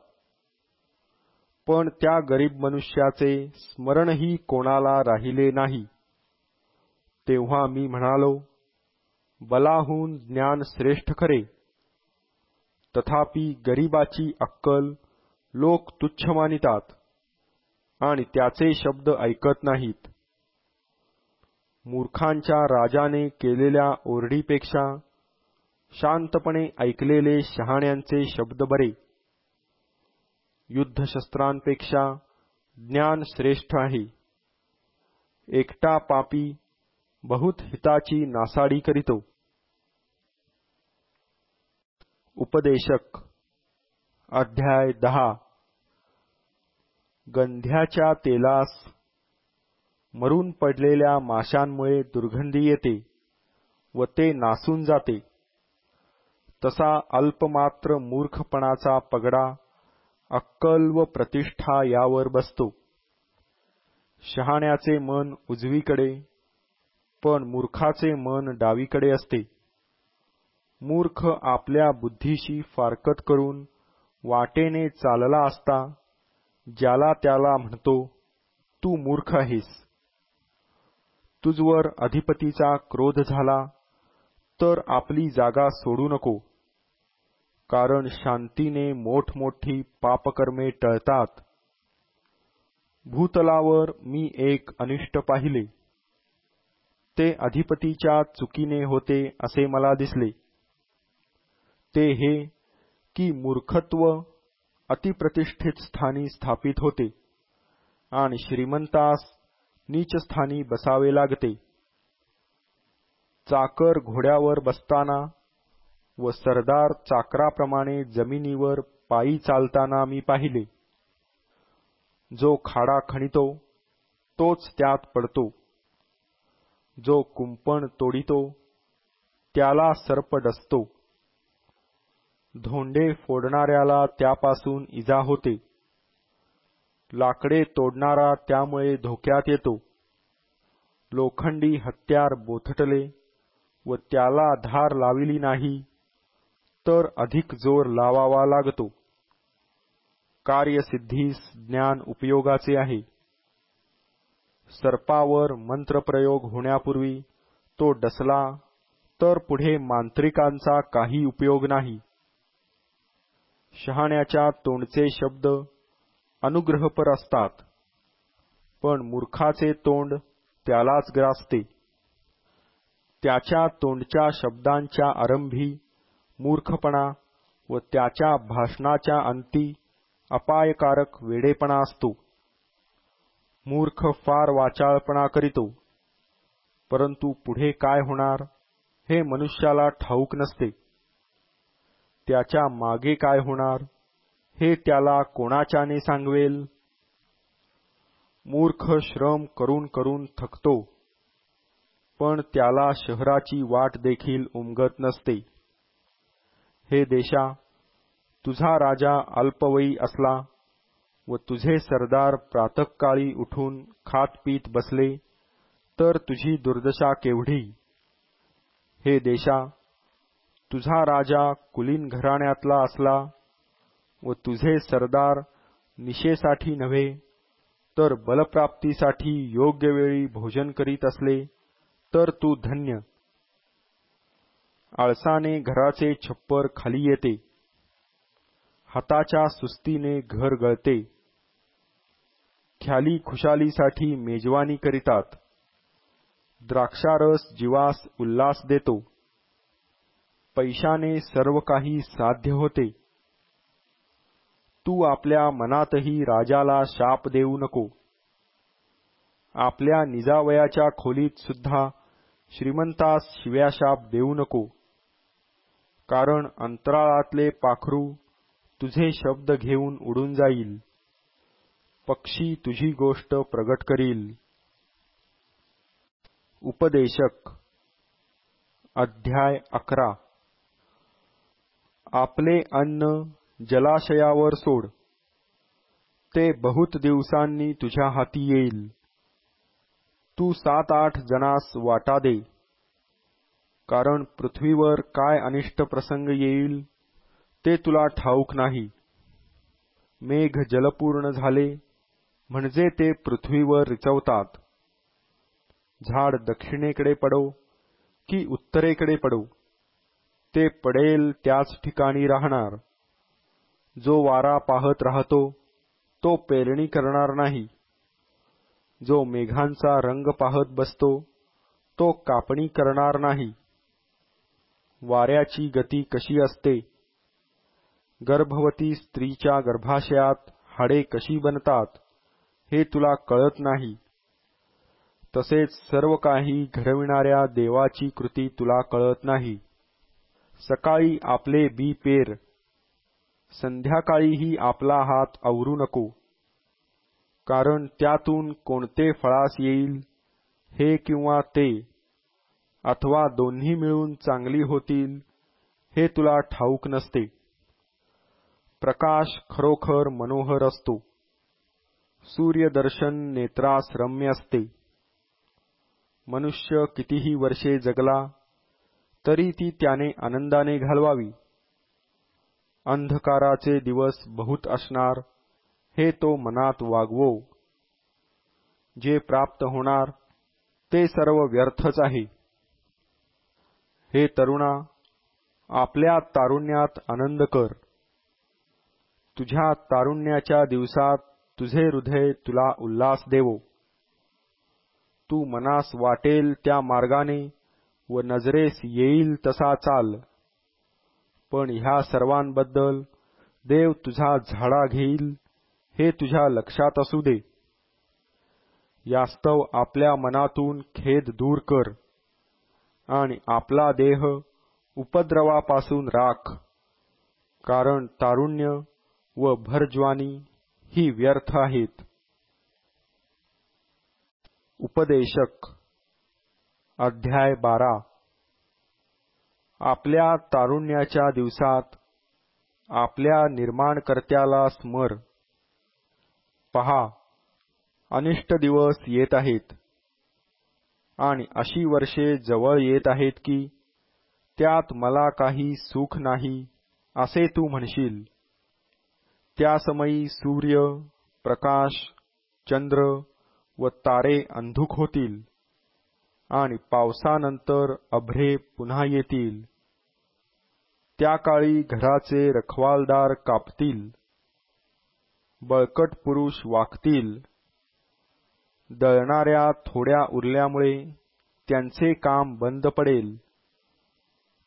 पण त्या गरीब मनुष्याचे स्मरणही कोणाला राहिले नाही. तेव्हा मी म्हणालो, बलाहून ज्ञान श्रेष्ठ खरे, तथापि गरीबाची अक्कल लोक तुच्छ मानितात आणि त्याचे शब्द ऐकत नाहीत. मूर्खांच्या राजाने केलेल्या ओरडीपेक्षा शांतपणे ऐकलेले शहाण्यांचे शब्द बरे. युद्धशस्त्रांपेक्षा ज्ञान श्रेष्ठ आहे. एकटा पापी बहुत हिताची नासाडी करीतो. उपदेशक अध्याय 10. गंध्याच्या तेलास मरून पडलेल्या माशांमुळे दुर्गंधी येते व ते नासून जाते, तसा अल्पमात्र मूर्खपणाचा पगडा अक्कल व प्रतिष्ठा यावर बसतो. शहाण्याचे मन उजवीकडे, पण मूर्खाचे मन डावीकडे असते. मूर्ख आपल्या बुद्धीशी फारकत करून वाटेने चालला असता ज्याला त्याला म्हणतो, तू मूर्ख आहेस. तुझवर अधिपतीचा क्रोध झाला तर आपली जागा सोडू नको, कारण शांतीने मोठमोठी पापकर्मे टळतात. भूतलावर मी एक अनिष्ट पाहिले. ते अधिपतीच्या चुकीने होते असे मला दिसले. ते हे की मूर्खत्व अतिप्रतिष्ठित स्थानी स्थापित होते आणि श्रीमंतास नीचस्थानी बसावे लागते. चाकर घोड्यावर बसताना व सरदार चाकराप्रमाणे जमिनीवर पायी चालताना मी पाहिले. जो खाडा खणितो तोच त्यात पडतो. जो कुंपण तोडितो त्याला सर्प डसतो. धोंडे फोडणाऱ्याला त्यापासून इजा होते. लाकडे तोडणारा त्यामुळे धोक्यात येतो. लोखंडी हत्यार बोथटले व त्याला धार लाविली नाही तर अधिक जोर लावावा लागतो. कार्यसिद्धीस ज्ञान उपयोगाचे आहे. सर्पावर मंत्रप्रयोग होण्यापूर्वी तो डसला तर पुढे मांत्रिकांचा काही उपयोग नाही. शहाण्याच्या तोंडचे शब्द अनुग्रहपर असतात, पण मूर्खाचे तोंड त्यालाच ग्रासते. त्याच्या तोंडच्या शब्दांच्या आरंभी मूर्खपणा व त्याच्या भाषणाच्या अंती अपायकारक वेडेपणा असतो. मूर्ख फार वाचाळपणा करीतो, परंतु पुढे काय होणार हे मनुष्याला ठाऊक नसते. त्याच्या मागे काय होणार हे त्याला कोणाच्याने सांगवेल. मूर्ख श्रम करून करून थकतो, पण त्याला शहराची वाट देखील उमगत नसते. हे देशा, तुझा राजा अल्पवयी असला व तुझे सरदार प्रातःकाळी उठून खात पीत बसले तर तुझी दुर्दशा केवढी. हे देशा, तुझा राजा कुलीन घराण्यातला असला व तुझे सरदार निशेसाठी नव्हे तर बलप्राप्तीसाठी योग्य वेळी भोजन करीत असले तर तू धन्य. आळसाने घराचे छप्पर खाली येते, हाताच्या सुस्तीने घर गळते. ख्याली खुशालीसाठी मेजवानी करीतात, द्राक्षारस जीवास उल्हास देतो. पैशाने सर्व काही साध्य होते. तू आपल्या मनातही राजाला शाप देऊ नको. आपल्या निजावयाच्या खोलीत सुद्धा श्रीमंतास शिव्याशाप देऊ नको, कारण अंतराळातले पाखरू तुझे शब्द घेऊन उडून जाईल, पक्षी तुझी गोष्ट प्रगट करील. उपदेशक अध्याय 11. आपले अन्न जलाशयावर सोड, ते बहुत दिवसांनी तुझ्या हाती येईल. तू 7-8 जणास वाटा दे, कारण पृथ्वीवर काय अनिष्ट प्रसंग येईल ते तुला ठाऊक नाही. मेघ जलपूर्ण झाले म्हणजे ते पृथ्वीवर रिचवतात. झाड दक्षिणेकडे पडो की उत्तरेकडे पडो, ते पडेल त्याच ठिकाणी राहणार. जो वारा पाहत राहतो तो पेरणी करणार नाही. जो मेघांचा रंग पाहत बसतो तो कापणी करणार नाही. वाऱ्याची गती कशी असते, गर्भवती स्त्रीच्या गर्भाशयात हाडे कशी बनतात हे तुला कळत नाही. तसेच सर्व काही घडविणाऱ्या देवाची कृती तुला कळत नाही. सकाळी आपले बी पेर, संध्याकाळीही आपला हात आवरू नको, कारण त्यातून कोणते फळास येईल, हे किंवा ते, अथवा दोन्ही मिळून चांगली होतील हे तुला ठाऊक नसते. प्रकाश खरोखर मनोहर असतो. सूर्यदर्शन नेत्रास रम्य असते. मनुष्य कितीही वर्षे जगला तरी ती त्याने आनंदाने घालवावी. अंधकाराचे दिवस बहुत असणार हे तो मनात वागवो. जे प्राप्त होणार ते सर्व व्यर्थच आहे. हे तरुणा, आपल्या तारुण्यात आनंद कर. तुझ्या तारुण्याच्या दिवसात तुझे हृदय तुला उल्हास देवो. तू मनास वाटेल त्या मार्गाने व नजरेस येईल तसा चाल. पण ह्या सर्वांबद्दल देव तुझा झाडा घेईल हे तुझ्या लक्षात असू दे. यास्तव आपल्या मनातून खेद दूर कर आणि आपला देह उपद्रवापासून राख, कारण तारुण्य व भरजवानी ही व्यर्थ आहेत. उपदेशक अध्याय 12. आपल्या तारुण्याच्या दिवसात आपल्या निर्माणकर्त्याला स्मर. पहा, अनिष्ट दिवस येत आहेत. आणि अशी वर्षे जवळ येत आहेत की त्यात मला काही सुख नाही असे तू म्हणशील. त्या समयी सूर्य, प्रकाश, चंद्र व तारे अंधुक होतील आणि पावसानंतर अभ्रे पुन्हा येतील. त्या काळी घराचे रखवालदार कापतील, बळकट पुरुष वाकतील, दळणाऱ्या थोड्या उरल्यामुळे त्यांचे काम बंद पडेल,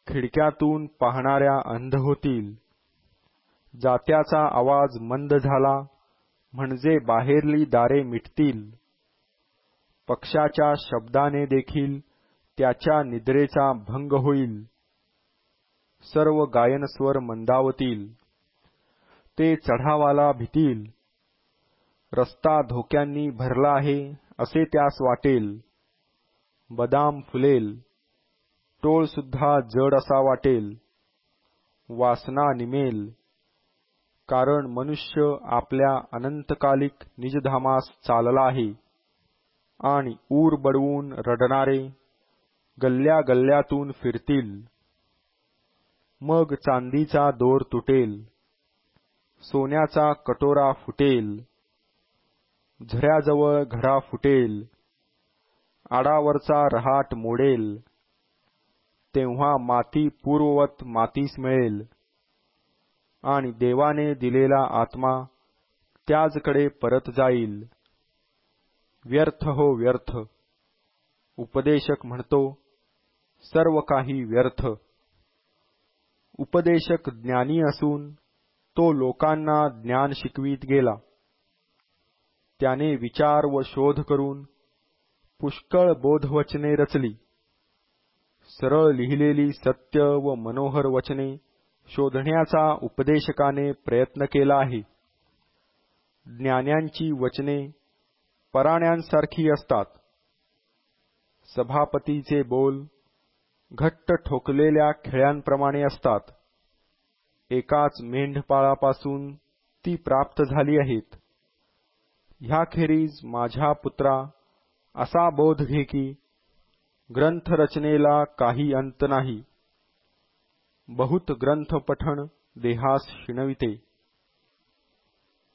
खिडक्यातून पाहणाऱ्या अंध होतील, जात्याचा आवाज मंद झाला म्हणजे बाहेरली दारे मिटतील, पक्षाच्या शब्दाने देखील त्याच्या निद्रेचा भंग होईल, सर्व गायनस्वर मंदावतील, ते चढावाला भीतील, रस्ता धोक्यांनी भरला आहे असे त्यास वाटेल, बदाम फुलेल, टोळसुद्धा जड असा वाटेल, वासना निमेल, कारण मनुष्य आपल्या अनंतकालिक निजधामास चालला आहे आणि ऊर बडवून रडणारे गल्ल्या गल्ल्यातून फिरतील. मग चांदीचा दोर तुटेल, सोन्याचा कटोरा फुटेल, झऱ्याजवळ घडा फुटेल, आडावरचा रहाट मोडेल, तेव्हा माती पूर्ववत मातीस मिळेल आणि देवाने दिलेला आत्मा त्याचकडे परत जाईल. व्यर्थ हो व्यर्थ. उपदेशक म्हणतो, सर्व काही व्यर्थ. उपदेशक ज्ञानी असून तो लोकांना ज्ञान शिकवीत गेला. त्याने विचार व शोध करून पुष्कळ बोधवचने रचली. सरळ लिहिलेली सत्य व मनोहर वचने शोधण्याचा उपदेशकाने प्रयत्न केला आहे. ज्ञान्यांची वचने पराण्यांसारखी असतात. सभापतीचे बोल घट्ट ठोकलेल्या खिळ्यांप्रमाणे असतात. एकाच मेंढपाळापासून ती प्राप्त झाली आहेत. ह्याखेरीज माझ्या पुत्रा असा बोध घे की ग्रंथरचनेला काही अंत नाही. बहुत ग्रंथ पठण देहास शिणविते.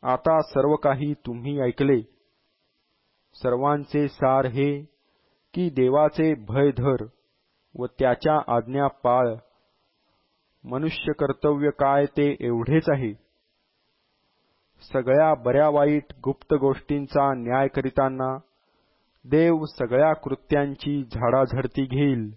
आता सर्व काही तुम्ही ऐकले. सर्वांचे सार हे की देवाचे भय धर व त्याच्या आज्ञा पाळ. मनुष्य कर्तव्य काय ते एवढेच आहे. सगळ्या बऱ्या वाईट गुप्त गोष्टींचा न्याय करीताना देव सगळ्या कृत्यांची झाडाझडती घेईल.